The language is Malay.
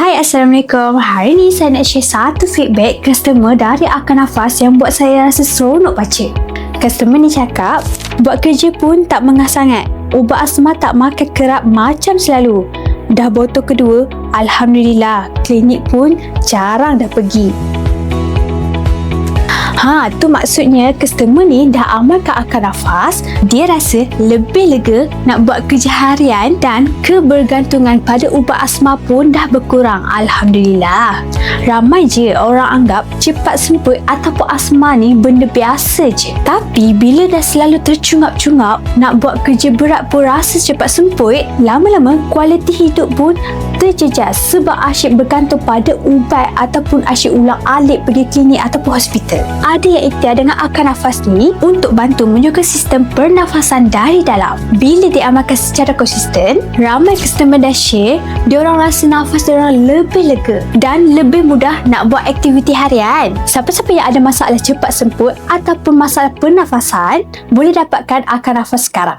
Hai, Assalamualaikum. Hari ni saya nak share satu feedback customer dari Akar Nafas yang buat saya rasa seronok baca. Customer ni cakap, buat kerja pun tak mengah sangat. Ubat asma tak makan kerap macam selalu. Dah botol kedua, Alhamdulillah. Klinik pun jarang dah pergi. Tu maksudnya customer ni dah amalkan Akar Nafas, dia rasa lebih lega nak buat kerja harian dan kebergantungan pada ubat asma pun dah berkurang. Alhamdulillah. Ramai je orang anggap cepat semput ataupun asma ni benda biasa je. Tapi bila dah selalu tercungap-cungap nak buat kerja berat pun rasa cepat semput, lama-lama kualiti hidup pun terjejas sebab asyik bergantung pada ubat ataupun asyik ulang-alik pergi klinik ataupun hospital. Ada yang ikhtiar dengan Akar Nafas ni untuk bantu menjaga sistem pernafasan dari dalam. Bila diamalkan secara konsisten, ramai customer dah share diorang rasa nafas diorang lebih lega dan lebih mudah nak buat aktiviti harian. Siapa-siapa yang ada masalah cepat semput ataupun masalah pernafasan boleh dapatkan Akar Nafas sekarang.